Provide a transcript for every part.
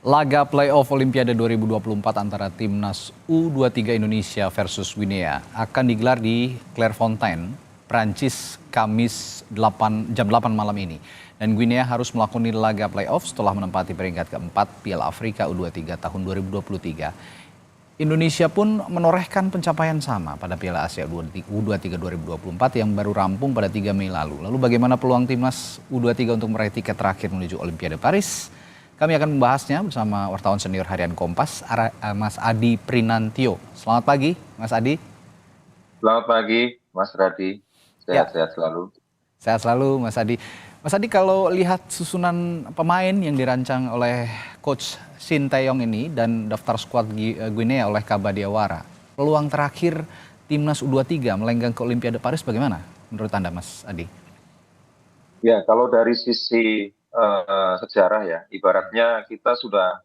Laga playoff Olimpiade 2024 antara timnas U23 Indonesia versus Guinea akan digelar di Clairefontaine, Prancis, Kamis jam 8 malam ini. Dan Guinea harus melakoni laga playoff setelah menempati peringkat keempat Piala Afrika U23 tahun 2023. Indonesia pun menorehkan pencapaian sama pada Piala Asia U23 2024 yang baru rampung pada 3 Mei lalu. Lalu bagaimana peluang timnas U23 untuk meraih tiket terakhir menuju Olimpiade Paris? Kami akan membahasnya bersama wartawan senior harian Kompas, Mas Adi Prinantio. Selamat pagi, Mas Adi. Selamat pagi, Mas Radi. Sehat-sehat selalu. Sehat selalu, Mas Adi. Mas Adi, kalau lihat susunan pemain yang dirancang oleh Coach Sinteyong ini dan daftar skuad Guinea oleh Kaba Diawara, peluang terakhir timnas U23 melenggang ke Olimpiade Paris bagaimana menurut Anda, Mas Adi? Ya, kalau dari sisi sejarah ya, ibaratnya kita sudah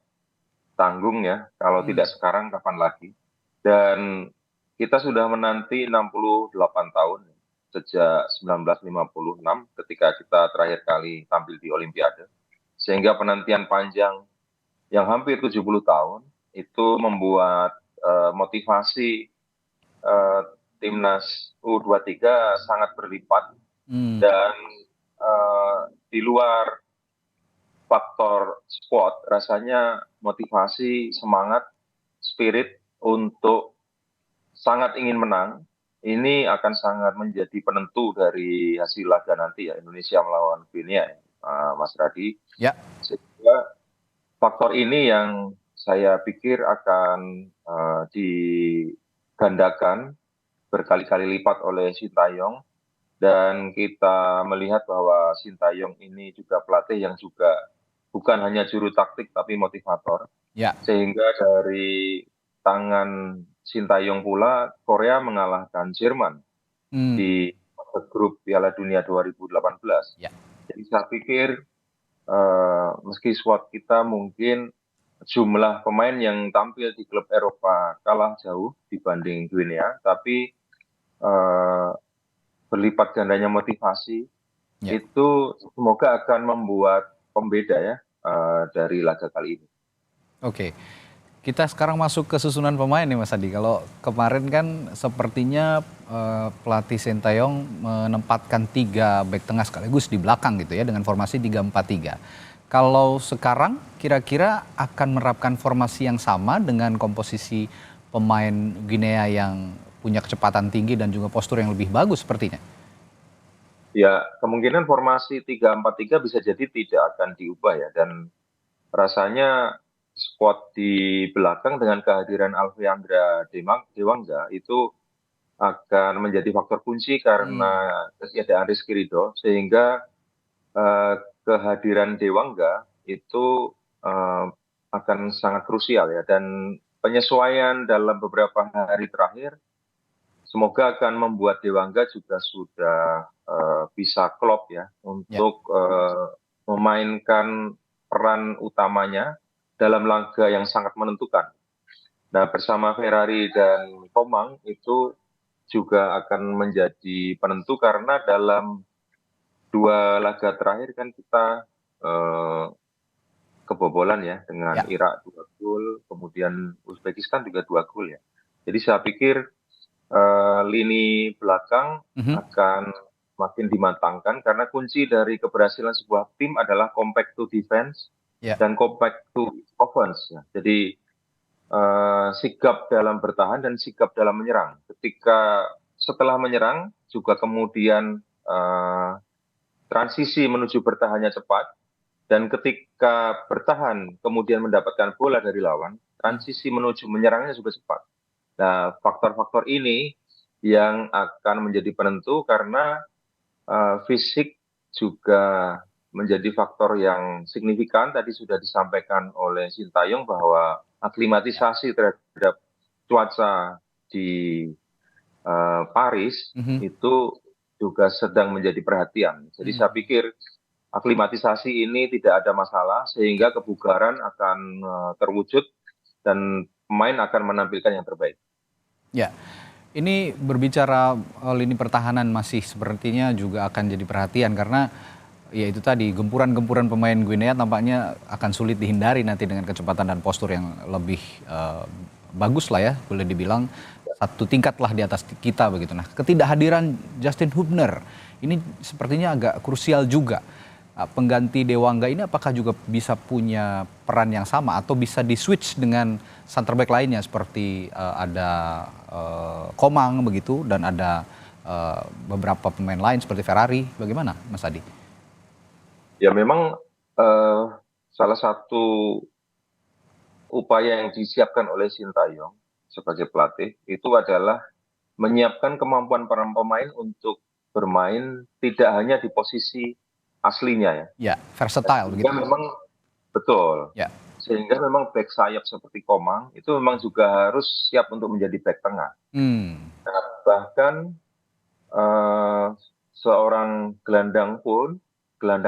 tanggung ya, kalau tidak sekarang kapan lagi. Dan kita sudah menanti 68 tahun sejak 1956 ketika kita terakhir kali tampil di Olimpiade. Sehingga penantian panjang yang hampir 70 tahun itu membuat motivasi timnas U23 sangat berlipat. Dan di luar faktor squad, rasanya motivasi, semangat, spirit untuk sangat ingin menang, ini akan sangat menjadi penentu dari hasil laga nanti ya, Indonesia melawan Guinea, Mas Radi. Ya. Sehingga faktor ini yang saya pikir akan digandakan berkali-kali lipat oleh Sintayong. Dan kita melihat bahwa Sintayong ini juga pelatih yang juga bukan hanya juru taktik tapi motivator. Ya. Sehingga dari tangan Sintayong pula Korea mengalahkan Jerman di grup Piala Dunia 2018. Ya. Jadi saya pikir meski squad kita mungkin jumlah pemain yang tampil di klub Eropa kalah jauh dibanding Guinea, tapi berlipat gandanya motivasi itu semoga akan membuat pembeda ya dari laga kali ini. Oke, kita sekarang masuk ke susunan pemain nih Mas Adi. Kalau kemarin kan sepertinya pelatih Sintayong menempatkan 3 bek tengah sekaligus di belakang gitu ya dengan formasi 3-4-3. Kalau sekarang kira-kira akan menerapkan formasi yang sama dengan komposisi pemain Guinea yang punya kecepatan tinggi dan juga postur yang lebih bagus sepertinya. Ya, kemungkinan formasi 3-4-3 bisa jadi tidak akan diubah ya. Dan rasanya squad di belakang dengan kehadiran Alfeandra Dewangga itu akan menjadi faktor kunci karena ketiadaan Rizky Ridho. Sehingga kehadiran Dewangga itu akan sangat krusial ya. Dan penyesuaian dalam beberapa hari terakhir semoga akan membuat Dewangga juga sudah bisa klop ya untuk memainkan peran utamanya dalam laga yang sangat menentukan. Nah, bersama Ferrari dan Komang itu juga akan menjadi penentu karena dalam 2 laga terakhir kan kita kebobolan ya dengan Irak 2 gol, kemudian Uzbekistan juga 2 gol ya. Jadi saya pikir lini belakang akan makin dimatangkan karena kunci dari keberhasilan sebuah tim adalah compact to defense dan compact to offense. Jadi sigap dalam bertahan dan sigap dalam menyerang. Ketika setelah menyerang juga kemudian transisi menuju bertahannya cepat, dan ketika bertahan kemudian mendapatkan bola dari lawan, transisi menuju menyerangnya juga cepat. Nah, faktor-faktor ini yang akan menjadi penentu karena fisik juga menjadi faktor yang signifikan. Tadi sudah disampaikan oleh Sintayong bahwa aklimatisasi terhadap cuaca di Paris itu juga sedang menjadi perhatian. Jadi saya pikir aklimatisasi ini tidak ada masalah sehingga kebugaran akan terwujud dan pemain akan menampilkan yang terbaik. Ya, ini berbicara lini pertahanan masih sepertinya juga akan jadi perhatian karena Ya itu tadi, gempuran-gempuran pemain Guinea tampaknya akan sulit dihindari nanti dengan kecepatan dan postur yang lebih bagus lah ya, boleh dibilang satu tingkat lah di atas kita begitu. Nah, ketidakhadiran Justin Hubner ini sepertinya agak krusial juga. Pengganti Dewangga ini apakah juga bisa punya peran yang sama atau bisa di-switch dengan center back lainnya seperti ada Komang begitu dan ada beberapa pemain lain seperti Ferrari, bagaimana Mas Adi? Ya memang salah satu upaya yang disiapkan oleh Sintayong sebagai pelatih itu adalah menyiapkan kemampuan para pemain untuk bermain tidak hanya di posisi aslinya ya. Ya, versatile Sehingga begitu. memang betul. Ya. Sehingga memang back sayap seperti Komang itu memang juga harus siap untuk menjadi back tengah. Hmm. Nah, bahkan eh, seorang gelandang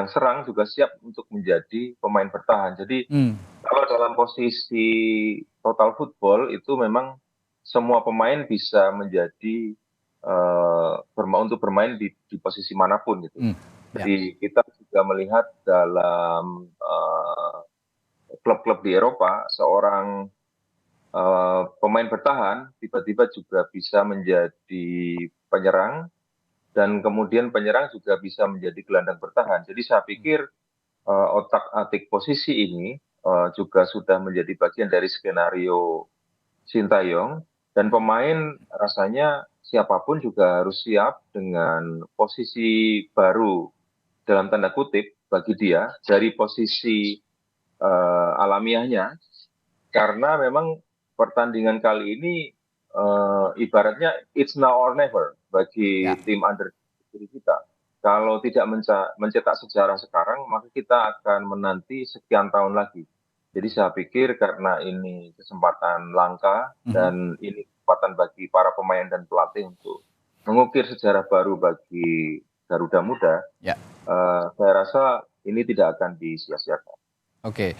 serang juga siap untuk menjadi pemain bertahan. Jadi Hmm. kalau dalam posisi total football itu memang semua pemain bisa menjadi untuk bermain di posisi manapun gitu. Hmm. Ya. Jadi kita juga melihat dalam klub-klub di Eropa seorang pemain bertahan tiba-tiba juga bisa menjadi penyerang dan kemudian penyerang juga bisa menjadi gelandang bertahan. Jadi saya pikir otak-atik posisi ini juga sudah menjadi bagian dari skenario Sintayong dan pemain rasanya siapapun juga harus siap dengan posisi baru dalam tanda kutip bagi dia dari posisi alamiahnya karena memang pertandingan kali ini ibaratnya it's now or never bagi Ya. tim under kita. Kalau tidak mencetak sejarah sekarang, maka kita akan menanti sekian tahun lagi. Jadi saya pikir karena ini kesempatan langka Mhm. dan ini kesempatan bagi para pemain dan pelatih untuk mengukir sejarah baru bagi Garuda Muda, Ya. saya rasa ini tidak akan disia-siakan. Oke.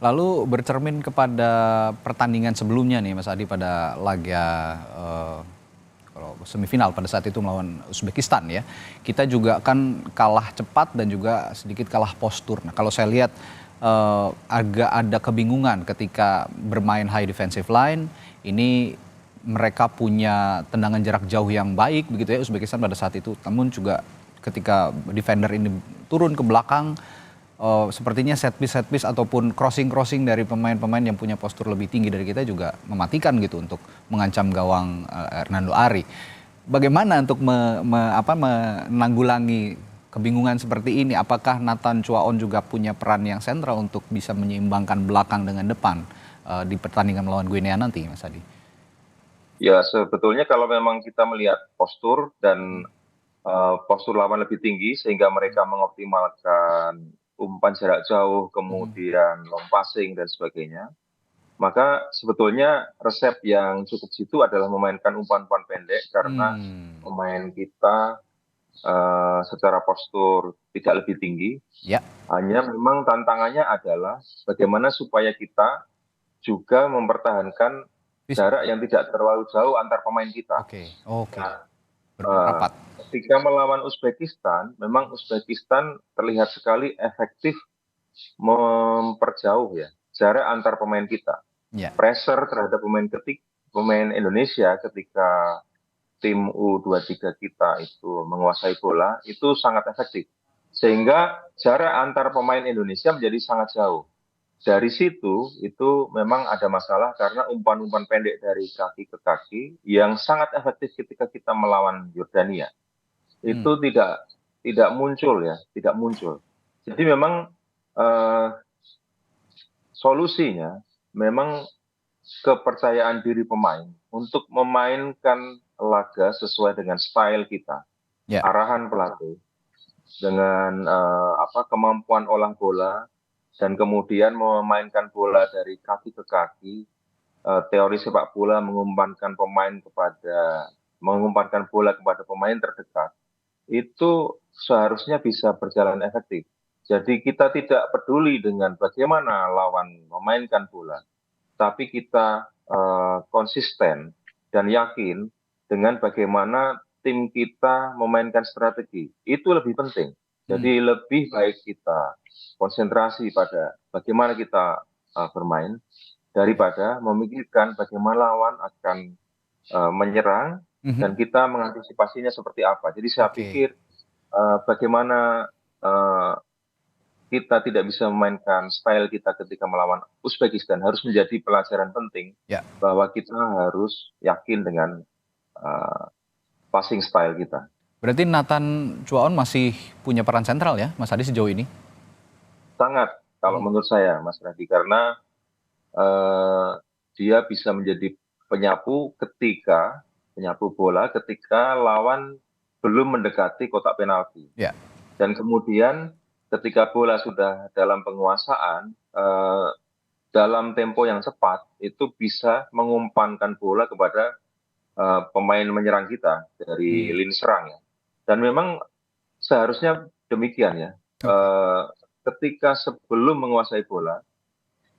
Lalu bercermin kepada pertandingan sebelumnya nih Mas Adi pada laga kalau semifinal pada saat itu melawan Uzbekistan ya. Kita juga kan kalah cepat dan juga sedikit kalah postur. Nah, kalau saya lihat agak ada kebingungan ketika bermain high defensive line. Ini mereka punya tendangan jarak jauh yang baik begitu ya Uzbekistan pada saat itu. Namun juga ketika defender ini turun ke belakang sepertinya set piece ataupun crossing dari pemain-pemain yang punya postur lebih tinggi dari kita juga mematikan gitu untuk mengancam gawang Hernando Ari. Bagaimana untuk menanggulangi kebingungan seperti ini? Apakah Nathan Chuaon juga punya peran yang sentral untuk bisa menyeimbangkan belakang dengan depan di pertandingan melawan Guinea nanti, Mas Adi? Ya sebetulnya kalau memang kita melihat postur dan postur lawan lebih tinggi sehingga mereka mengoptimalkan umpan jarak jauh, kemudian long passing dan sebagainya. Maka sebetulnya resep yang cukup situ adalah memainkan umpan-umpan pendek karena Hmm. pemain kita secara postur tidak lebih tinggi. Ya. Hanya memang tantangannya adalah bagaimana supaya kita juga mempertahankan Fisik. jarak yang tidak terlalu jauh antar pemain kita. Oke. Nah, Bermain rapat. ketika melawan Uzbekistan, memang Uzbekistan terlihat sekali efektif memperjauh ya jarak antar pemain kita. Ya. Pressure terhadap pemain Indonesia ketika tim U23 kita itu menguasai bola itu sangat efektif. Sehingga jarak antar pemain Indonesia menjadi sangat jauh. Dari situ itu memang ada masalah karena umpan-umpan pendek dari kaki ke kaki yang sangat efektif ketika kita melawan Yordania Hmm. itu tidak muncul ya, tidak muncul. Jadi memang eh, solusinya memang kepercayaan diri pemain untuk memainkan laga sesuai dengan style kita, Ya. arahan pelatih dengan kemampuan olah bola dan kemudian memainkan bola dari kaki ke kaki. Teori sepak bola mengumpankan bola kepada pemain terdekat itu seharusnya bisa berjalan efektif. Jadi kita tidak peduli dengan bagaimana lawan memainkan bola, tapi kita konsisten dan yakin dengan bagaimana tim kita memainkan strategi. Itu lebih penting. Jadi lebih baik kita konsentrasi pada bagaimana kita bermain daripada memikirkan bagaimana lawan akan menyerang dan kita mengantisipasinya seperti apa. Jadi saya Oke. pikir bagaimana kita tidak bisa memainkan style kita ketika melawan Uzbekistan harus menjadi pelajaran penting Ya. bahwa kita harus yakin dengan passing style kita. Berarti Nathan Chuaon masih punya peran sentral ya, Mas Adi sejauh ini? Sangat, kalau menurut saya, Mas Radhi, karena dia bisa menjadi penyapu bola ketika lawan belum mendekati kotak penalti. Ya. Dan kemudian ketika bola sudah dalam penguasaan, dalam tempo yang cepat, itu bisa mengumpankan bola kepada pemain menyerang kita dari lini serang ya. Dan memang seharusnya demikian ya. Ketika sebelum menguasai bola,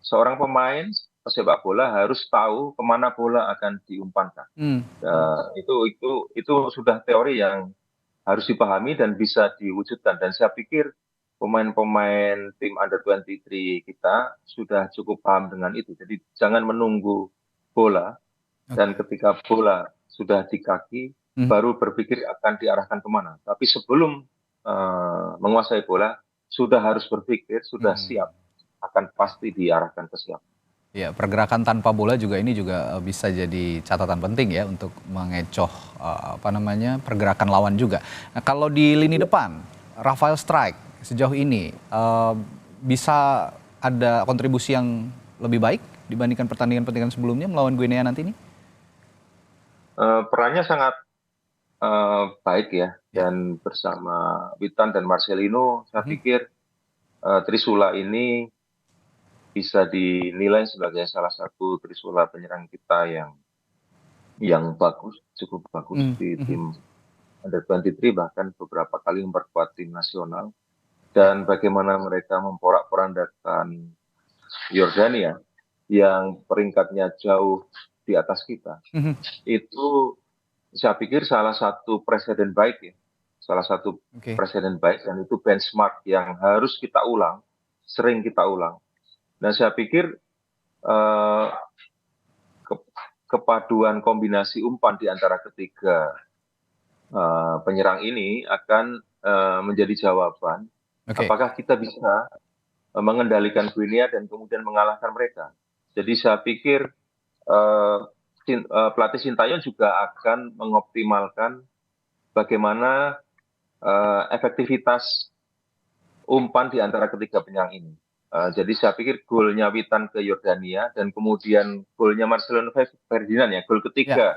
seorang pemain pesepak bola harus tahu kemana bola akan diumpankan. Itu sudah teori yang harus dipahami dan bisa diwujudkan. Dan saya pikir pemain-pemain tim under 23 kita sudah cukup paham dengan itu. Jadi jangan menunggu bola dan ketika bola sudah di kaki baru berpikir akan diarahkan kemana. Tapi sebelum menguasai bola sudah harus berpikir, sudah siap akan pasti diarahkan ke siapa. Ya, pergerakan tanpa bola juga ini juga bisa jadi catatan penting ya untuk mengecoh pergerakan lawan juga. Nah, kalau di lini depan, Rafael Strijk sejauh ini bisa ada kontribusi yang lebih baik dibandingkan pertandingan-pertandingan sebelumnya melawan Guinea nanti ini? Perannya sangat baik ya, dan bersama Witan dan Marcelino, saya pikir Trisula ini bisa dinilai sebagai salah satu Trisula penyerang kita yang bagus, cukup bagus di tim under 23, bahkan beberapa kali memperkuat tim nasional. Dan bagaimana mereka memporak-porandakan Yordania yang peringkatnya jauh di atas kita, itu saya pikir salah satu presiden baik ya, salah satu presiden baik, dan itu benchmark yang harus kita ulang, sering kita ulang. Dan saya pikir kepaduan kombinasi umpan di antara ketiga penyerang ini akan menjadi jawaban apakah kita bisa mengendalikan Guinea dan kemudian mengalahkan mereka. Jadi saya pikir pelatih Sintayong juga akan mengoptimalkan bagaimana efektivitas umpan di antara ketiga penyerang ini. Jadi saya pikir golnya Witan ke Yordania dan kemudian golnya Marcelino Ferdinand ya, gol ketiga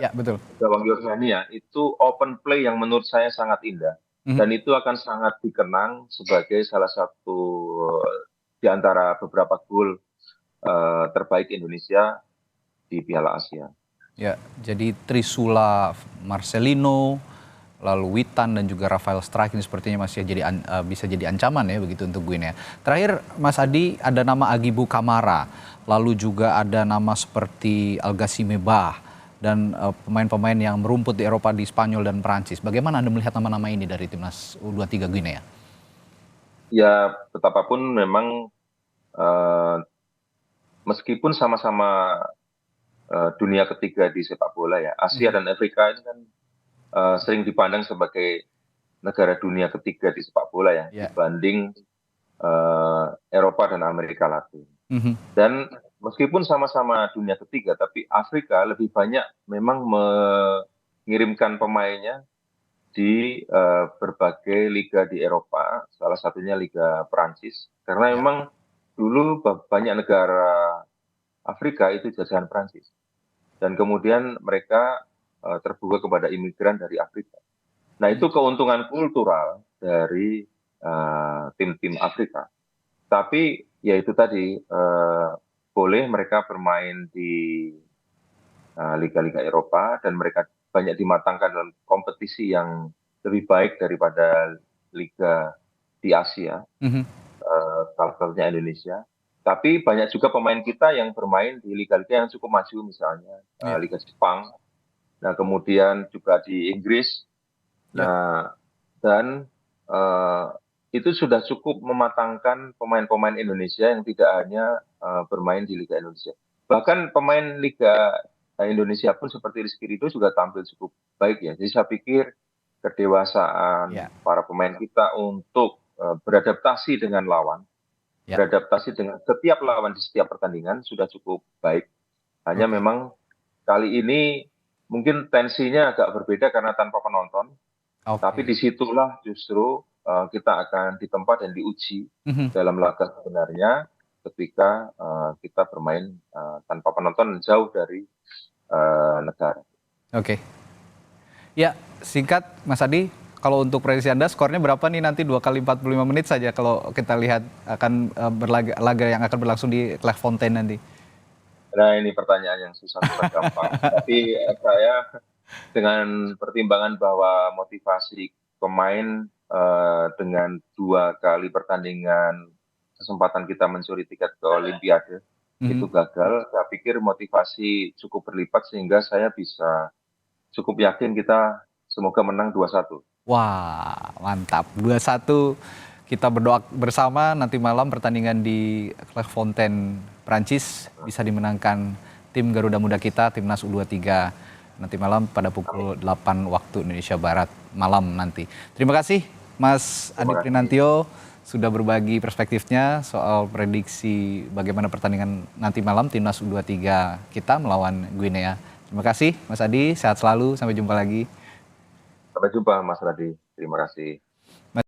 gawang Yordania, itu open play yang menurut saya sangat indah. Dan itu akan sangat dikenang sebagai salah satu di antara beberapa gol terbaik Indonesia di Piala Asia. Ya, jadi Trisula Marcelino, lalu Witan dan juga Rafael Strijk ini sepertinya masih bisa jadi ancaman ya begitu untuk Guinea. Terakhir Mas Adi, ada nama Agibu Kamara, lalu juga ada nama seperti Algasime Bah dan pemain-pemain yang merumput di Eropa di Spanyol dan Perancis. Bagaimana Anda melihat nama-nama ini dari timnas U23 Guinea? Ya, betapapun memang meskipun sama-sama dunia ketiga di sepak bola ya, Asia dan Afrika ini kan sering dipandang sebagai negara dunia ketiga di sepak bola ya, dibanding Eropa dan Amerika Latin. Dan meskipun sama-sama dunia ketiga, tapi Afrika lebih banyak memang mengirimkan pemainnya di berbagai liga di Eropa, salah satunya Liga Perancis, karena memang dulu banyak negara Afrika itu jajahan Perancis, dan kemudian mereka terbuka kepada imigran dari Afrika. Nah, itu keuntungan kultural dari tim-tim Afrika. Tapi ya itu tadi, boleh mereka bermain di liga-liga Eropa dan mereka banyak dimatangkan dalam kompetisi yang lebih baik daripada liga di Asia, salah satunya Indonesia. Tapi banyak juga pemain kita yang bermain di liga-liga yang cukup maju, misalnya Liga Jepang, nah kemudian juga di Inggris. Nah, dan itu sudah cukup mematangkan pemain-pemain Indonesia yang tidak hanya bermain di Liga Indonesia. Bahkan pemain Liga Indonesia pun seperti Rizky Ridho juga tampil cukup baik ya. Jadi saya pikir kedewasaan Ya, para pemain kita untuk beradaptasi dengan lawan, ya, beradaptasi dengan setiap lawan di setiap pertandingan sudah cukup baik. Hanya oke, memang kali ini mungkin tensinya agak berbeda karena tanpa penonton. Tapi oke. disitulah justru kita akan ditempa dan diuji Mhm, dalam laga sebenarnya ketika kita bermain tanpa penonton jauh dari negara. oke. Ya, singkat Mas Adi, kalau untuk prediksi Anda skornya berapa nih nanti 2 kali 45 menit saja kalau kita lihat akan berlaga laga yang akan berlangsung di Clairefontaine nanti? Nah ini pertanyaan yang susah-susah gampang. Tapi saya dengan pertimbangan bahwa motivasi pemain dengan 2 kali pertandingan kesempatan kita mencuri tiket ke Olimpiade itu Mhm. gagal, saya pikir motivasi cukup berlipat sehingga saya bisa cukup yakin kita semoga menang 2-1. Wah, mantap. 2-1 kita berdoa bersama nanti malam pertandingan di Clairefontaine, Prancis bisa dimenangkan tim Garuda Muda kita, Timnas U23 nanti malam pada Amin. pukul 8 waktu Indonesia Barat malam nanti. Terima kasih Mas Adi Terima kasih. Prinantio sudah berbagi perspektifnya soal prediksi bagaimana pertandingan nanti malam Timnas U23 kita melawan Guinea. Terima kasih Mas Adi, sehat selalu, sampai jumpa lagi. Sampai jumpa Mas Radi. Terima kasih.